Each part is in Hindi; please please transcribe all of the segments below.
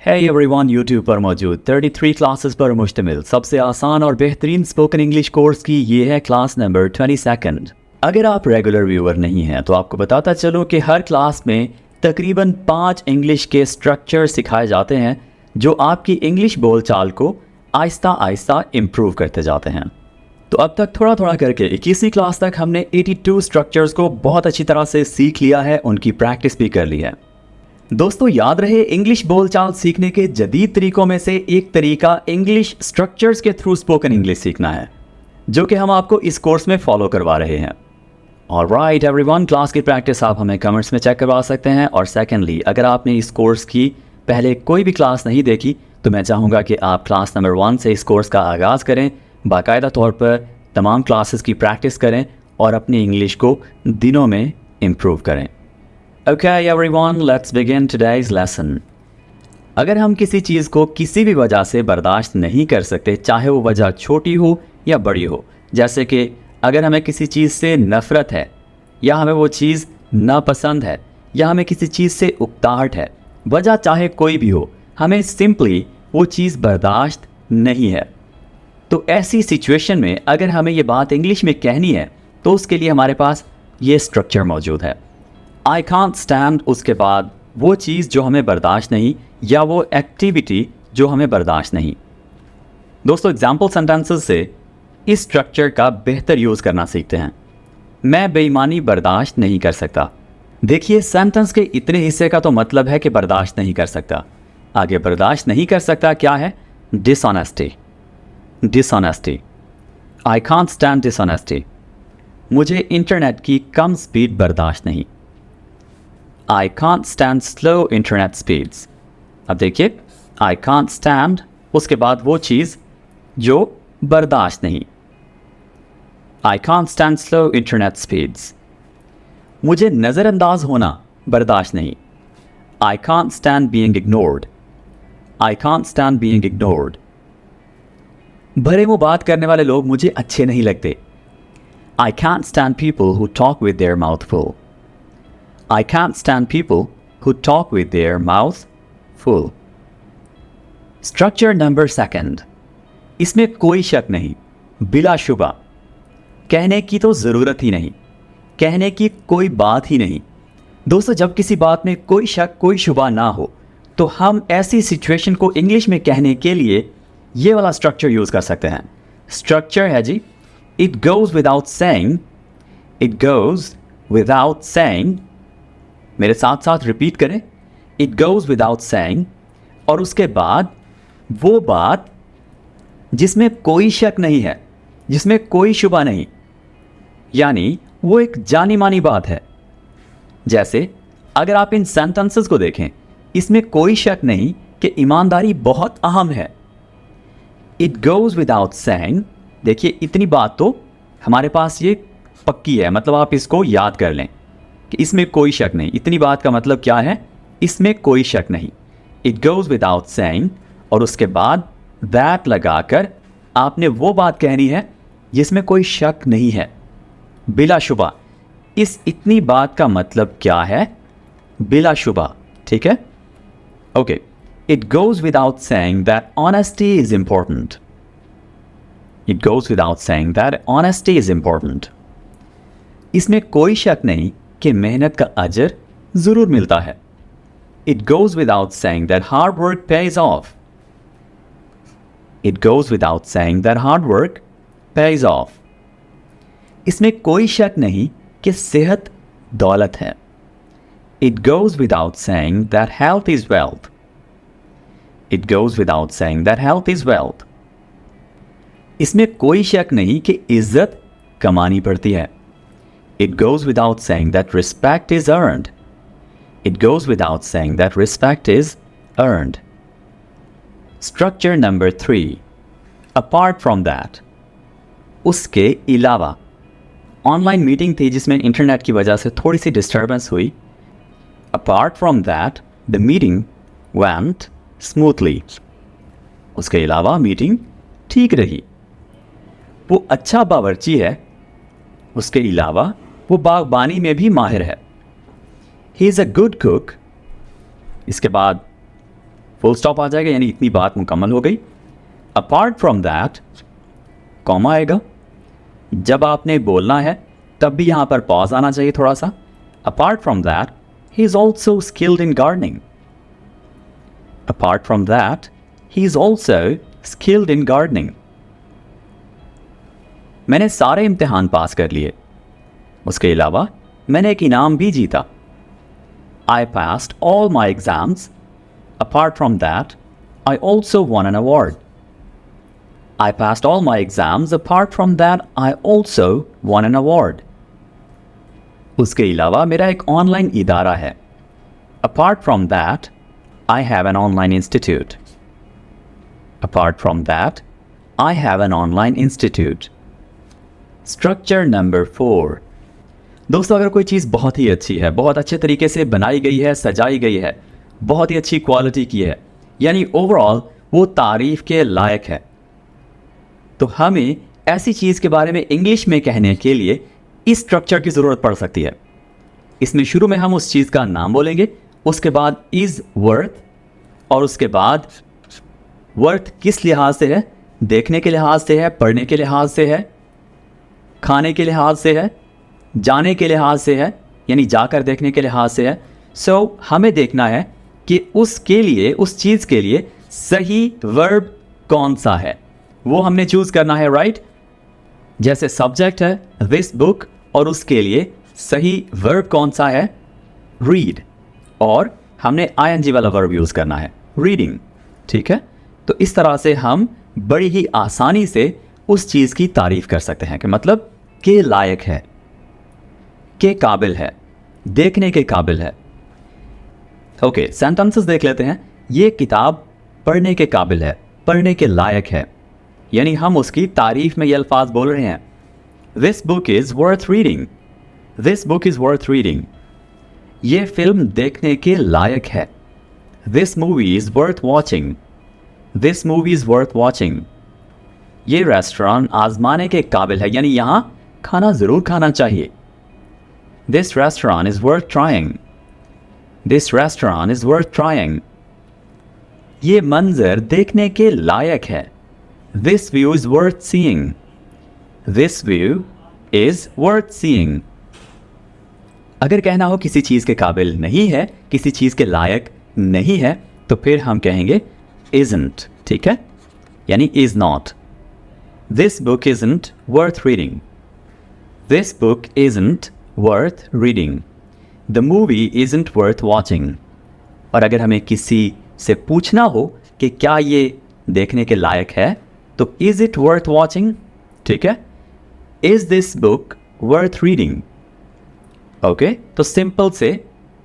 है एवरीवन यूट्यूब पर मौजूद 33 क्लासेस पर मुश्तमिल सबसे आसान और बेहतरीन स्पोकन इंग्लिश कोर्स की ये है क्लास नंबर 22। अगर आप रेगुलर व्यूअर नहीं हैं तो आपको बताता चलो कि हर क्लास में तकरीबन 5 इंग्लिश के स्ट्रक्चर सिखाए जाते हैं जो आपकी इंग्लिश बोलचाल को आहिस्ता आहिस्ता इम्प्रूव करते जाते हैं। तो अब तक थोड़ा थोड़ा करके 21वीं क्लास तक हमने 82 स्ट्रक्चर्स को बहुत अच्छी तरह से सीख लिया है, उनकी प्रैक्टिस भी कर ली है। दोस्तों याद रहे, इंग्लिश बोलचाल सीखने के जदीद तरीकों में से एक तरीका इंग्लिश स्ट्रक्चर्स के थ्रू स्पोकन इंग्लिश सीखना है, जो कि हम आपको इस कोर्स में फॉलो करवा रहे हैं। ऑलराइट एवरीवन, क्लास की प्रैक्टिस आप हमें कमेंट्स में चेक करवा सकते हैं। और सेकेंडली, अगर आपने इस कोर्स की पहले कोई भी क्लास नहीं देखी तो मैं चाहूँगा कि आप क्लास नंबर 1 से इस कोर्स का आगाज़ करें, बाकायदा तौर पर तमाम क्लासेस की प्रैक्टिस करें और अपनी इंग्लिश को दिनों में इम्प्रूव करें। Okay everyone, let's begin today's lesson. अगर हम किसी चीज़ को किसी भी वजह से बर्दाश्त नहीं कर सकते, चाहे वो वजह छोटी हो या बड़ी हो, जैसे कि अगर हमें किसी चीज़ से नफ़रत है या हमें वो चीज़ नापसंद है या हमें किसी चीज़ से उकताहट है, वजह चाहे कोई भी हो, हमें सिंपली वो चीज़ बर्दाश्त नहीं है। तो ऐसी सिचुएशन में अगर हमें ये बात इंग्लिश में कहनी है तो उसके लिए हमारे पास ये स्ट्रक्चर मौजूद है। आई कांट स्टैंड, उसके बाद वो चीज़ जो हमें बर्दाश्त नहीं या वो एक्टिविटी जो हमें बर्दाश्त नहीं। दोस्तों एग्जाम्पल सेंटेंसेस से इस स्ट्रक्चर का बेहतर यूज़ करना सीखते हैं। मैं बेईमानी बर्दाश्त नहीं कर सकता। देखिए, सेंटेंस के इतने हिस्से का तो मतलब है कि बर्दाश्त नहीं कर सकता। आगे बर्दाश्त नहीं कर सकता क्या है? Dishonesty. Dishonesty, I can't stand dishonesty. मुझे इंटरनेट की कम स्पीड बर्दाश्त नहीं। I can't stand slow internet speeds. अब देखिए, I can't stand, उसके बाद वो चीज़ जो बर्दाश्त नहीं। I can't stand slow internet speeds. मुझे नज़रअंदाज होना बर्दाश्त नहीं। I can't stand being ignored. I can't stand being ignored. भरे मुँह बात करने वाले लोग मुझे अच्छे नहीं लगते। I can't stand people who talk with their mouth full. I can't stand people who talk with their mouth full. Structure number 2. इसमें कोई शक नहीं, बिलाशुबा। कहने की तो ज़रूरत ही नहीं, कहने की कोई बात ही नहीं। दोस्तों, जब किसी बात में कोई शक कोई शुबा ना हो तो हम ऐसी सिचुएशन को इंग्लिश में कहने के लिए ये वाला स्ट्रक्चर यूज़ कर सकते हैं। स्ट्रक्चर है जी, it goes without saying. It goes without saying, मेरे साथ साथ रिपीट करें, इट गोज़ विदाउट सेइंग। और उसके बाद वो बात जिसमें कोई शक नहीं है, जिसमें कोई शुबा नहीं, यानी वो एक जानी मानी बात है। जैसे अगर आप इन सेंटेंसेस को देखें, इसमें कोई शक नहीं कि ईमानदारी बहुत अहम है। इट गोज़ विदाउट सेइंग, देखिए इतनी बात तो हमारे पास ये पक्की है, मतलब आप इसको याद कर लें कि इसमें कोई शक नहीं। इतनी बात का मतलब क्या है? इसमें कोई शक नहीं। इट गोज़ विदाउट सेइंग, और उसके बाद दैट लगाकर आपने वो बात कहनी है जिसमें कोई शक नहीं है, बिलाशुबा। इस इतनी बात का मतलब क्या है? बिलाशुबा, ठीक है? Okay, it goes without saying that honesty is important. It goes without saying that honesty is important. इसमें कोई शक नहीं कि मेहनत का अजर ज़रूर मिलता है। It goes without saying that hard work page of. It goes without saying that hard work page of. इसमें कोई शक नहीं कि सेहत दौलत है। It goes without saying that health is wealth. It goes without saying that health is wealth. इसमें कोई शक नहीं कि इज्जत कमानी पड़ती है। It goes without saying that respect is earned. It goes without saying that respect is earned. Structure number 3. Apart from that. उसके अलावा। ऑनलाइन मीटिंग थी जिसमें इंटरनेट की वजह से थोड़ी सी डिस्टर्बेंस हुई। Apart from that, the meeting went smoothly. उसके अलावा मीटिंग ठीक रही। वो अच्छा बावर्ची है, उसके अलावा वो बागबानी में भी माहिर है। He is a good cook. इसके बाद फुल स्टॉप आ जाएगा, यानी इतनी बात मुकम्मल हो गई। अपार्ट फ्रॉम दैट कॉमा आएगा। जब आपने बोलना है तब भी यहाँ पर पॉज आना चाहिए थोड़ा सा। Apart from that he is also skilled in gardening. Apart from that he is also skilled in gardening. मैंने सारे इम्तिहान पास कर लिए, उसके अलावा मैंने एक इनाम भी जीता। I passed all my exams. Apart from that, I also won an award. I passed all my exams. Apart from that, I also won an award. उसके अलावा मेरा एक ऑनलाइन इदारा है। Apart from that, I have an online institute. Apart from that, I have an online institute. Structure number 4. दोस्तों, अगर कोई चीज़ बहुत ही अच्छी है, बहुत अच्छे तरीके से बनाई गई है, सजाई गई है, बहुत ही अच्छी क्वालिटी की है, यानी ओवरऑल वो तारीफ़ के लायक है, तो हमें ऐसी चीज़ के बारे में इंग्लिश में कहने के लिए इस स्ट्रक्चर की ज़रूरत पड़ सकती है। इसमें शुरू में हम उस चीज़ का नाम बोलेंगे, उसके बाद इज़ वर्थ, और उसके बाद वर्थ किस लिहाज से है, देखने के लिहाज से है, पढ़ने के लिहाज से है, खाने के लिहाज से है, जाने के लिहाज से है, यानी जाकर देखने के लिहाज से है। सो हमें देखना है कि उसके लिए, उस चीज़ के लिए सही वर्ब कौन सा है, वो हमने चूज़ करना है, राइट। जैसे सब्जेक्ट है दिस बुक, और उसके लिए सही वर्ब कौन सा है, रीड, और हमने ING वाला वर्ब यूज़ करना है, रीडिंग, ठीक है। तो इस तरह से हम बड़ी ही आसानी से उस चीज़ की तारीफ़ कर सकते हैं कि मतलब के लायक है, के काबिल है, देखने के काबिल है। ओके, सेंटेंसेस देख लेते हैं। ये किताब पढ़ने के काबिल है, पढ़ने के लायक है, यानी हम उसकी तारीफ में ये अल्फाज बोल रहे हैं। This book is worth reading, this book is worth reading. ये फिल्म देखने के लायक है, this movie is worth watching, this movie is worth watching. ये रेस्टोरेंट आजमाने के काबिल है, यानी यहाँ खाना ज़रूर खाना चाहिए। This restaurant is worth trying. This restaurant is worth trying. ये मंजर देखने के लायक है। This view is worth seeing. This view is worth seeing. अगर कहना हो किसी चीज़ के काबिल नहीं है, किसी चीज़ के लायक नहीं है, तो फिर हम कहेंगे isn't, ठीक है, यानी is not. This book isn't worth reading. This book isn't worth reading. The movie isn't worth watching. और अगर हमें किसी से पूछना हो कि क्या ये देखने के लायक है, तो is it worth watching, ठीक है। Is this book worth reading? Okay, तो सिंपल से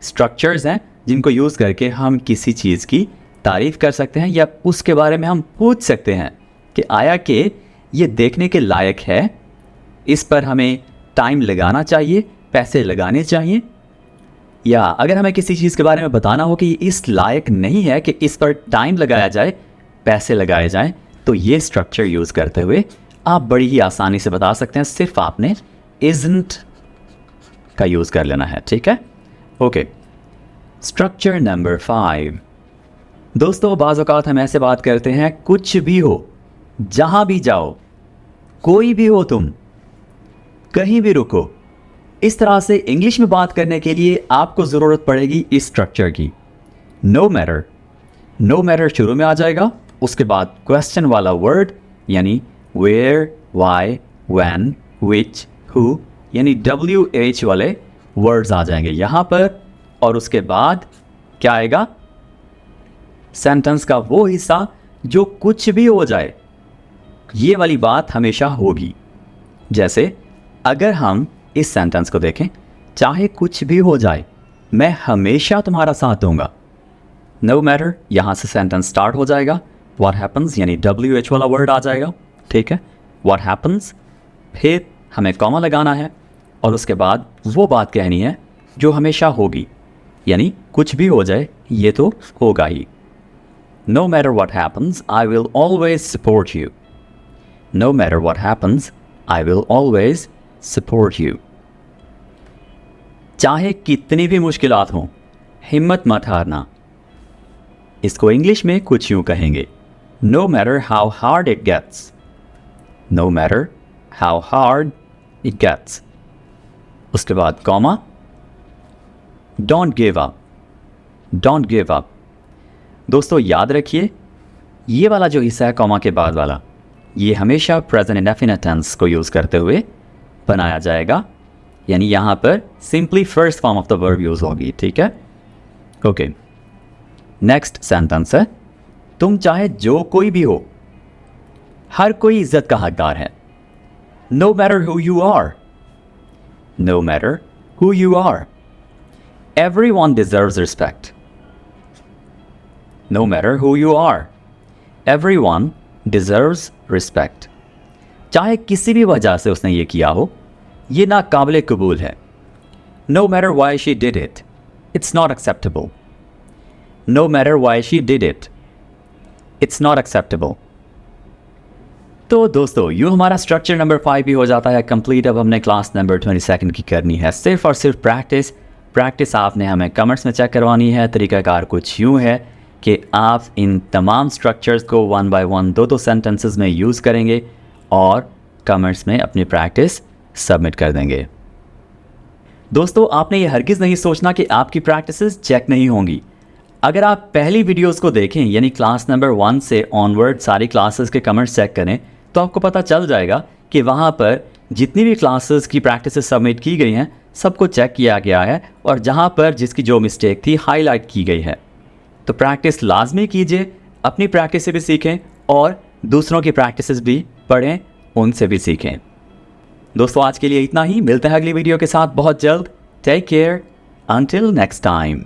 स्ट्रक्चर्स हैं जिनको यूज़ करके हम किसी चीज़ की तारीफ़ कर सकते हैं, या उसके बारे में हम पूछ सकते हैं कि आया कि ये देखने के लायक है, इस पर हमें टाइम लगाना चाहिए, पैसे लगाने चाहिए। या अगर हमें किसी चीज़ के बारे में बताना हो कि इस लायक नहीं है कि इस पर टाइम लगाया जाए, पैसे लगाए जाएं, तो ये स्ट्रक्चर यूज़ करते हुए आप बड़ी ही आसानी से बता सकते हैं। सिर्फ आपने isn't का यूज़ कर लेना है, ठीक है। Okay, structure number 5। दोस्तों, बाज़ औक़ात हम ऐसे बात करते हैं, कुछ भी हो, जहाँ भी जाओ, कोई भी हो तुम, कहीं भी रुको। इस तरह से इंग्लिश में बात करने के लिए आपको ज़रूरत पड़ेगी इस स्ट्रक्चर की। नो मैटर, नो मैटर शुरू में आ जाएगा, उसके बाद क्वेश्चन वाला वर्ड, यानी where, why, when, which, who, यानी WH वाले वर्ड्स आ जाएंगे यहाँ पर, और उसके बाद क्या आएगा, सेंटेंस का वो हिस्सा जो कुछ भी हो जाए, ये वाली बात हमेशा होगी। जैसे अगर हम इस सेंटेंस को देखें, चाहे कुछ भी हो जाए, मैं हमेशा तुम्हारा साथ दूंगा। नो मैटर, यहाँ से सेंटेंस स्टार्ट हो जाएगा। व्हाट हैपन्स, यानी WH वाला वर्ड आ जाएगा, ठीक है। व्हाट हैपन्स, फिर हमें कॉमा लगाना है, और उसके बाद वो बात कहनी है जो हमेशा होगी, यानी कुछ भी हो जाए ये तो होगा ही। No matter what happens, I will always support you. No matter what happens, I will always support you. चाहे कितनी भी मुश्किलात हों, हिम्मत मत हारना। इसको इंग्लिश में कुछ यूं कहेंगे, no matter how hard it gets, no matter how hard it gets. उसके बाद comma, don't give up, don't give up. दोस्तों याद रखिए, ये वाला जो हिस्सा है कॉमा के बाद वाला, ये हमेशा प्रेजेंट इंडेफिनिट टेंस को यूज़ करते हुए बनाया जाएगा, यानी यहाँ पर simply first form of the verb use होगी, ठीक है। ओके, नेक्स्ट सेंटेंस है, तुम चाहे जो कोई भी हो, हर कोई इज्जत का हकदार है। No matter who you are, no matter who you are, everyone deserves respect. No matter who you are, everyone deserves respect. चाहे किसी भी वजह से उसने ये किया हो, ये नाकाबिले कबूल है। No matter why she did it, it's not acceptable. No matter why she did it, it's not acceptable. तो दोस्तों यूँ हमारा स्ट्रक्चर नंबर 5 भी हो जाता है कंप्लीट। अब हमने क्लास नंबर 22 की करनी है सिर्फ और सिर्फ प्रैक्टिस आपने हमें कमेंट्स में चेक करवानी है। तरीकाकार कुछ यूँ है कि आप इन तमाम स्ट्रक्चर्स को 1 बाय 1 दो सेंटेंसेस में यूज़ करेंगे और कमेंट्स में अपनी प्रैक्टिस सबमिट कर देंगे। दोस्तों आपने ये हरगिज़ नहीं सोचना कि आपकी प्रैक्टिसेस चेक नहीं होंगी। अगर आप पहली वीडियोस को देखें, यानी क्लास नंबर 1 से ऑनवर्ड सारी क्लासेस के कमेंट्स चेक करें, तो आपको पता चल जाएगा कि वहाँ पर जितनी भी क्लासेस की प्रैक्टिसेस सबमिट की गई हैं सबको चेक किया गया है और जहाँ पर जिसकी जो मिस्टेक थी हाईलाइट की गई है। तो प्रैक्टिस लाजमी कीजिए, अपनी प्रैक्टिस से भी सीखें और दूसरों की प्रैक्टिसेस भी पढ़ें, उनसे भी सीखें। दोस्तों आज के लिए इतना ही, मिलते हैं अगली वीडियो के साथ बहुत जल्द। Take care, until next time.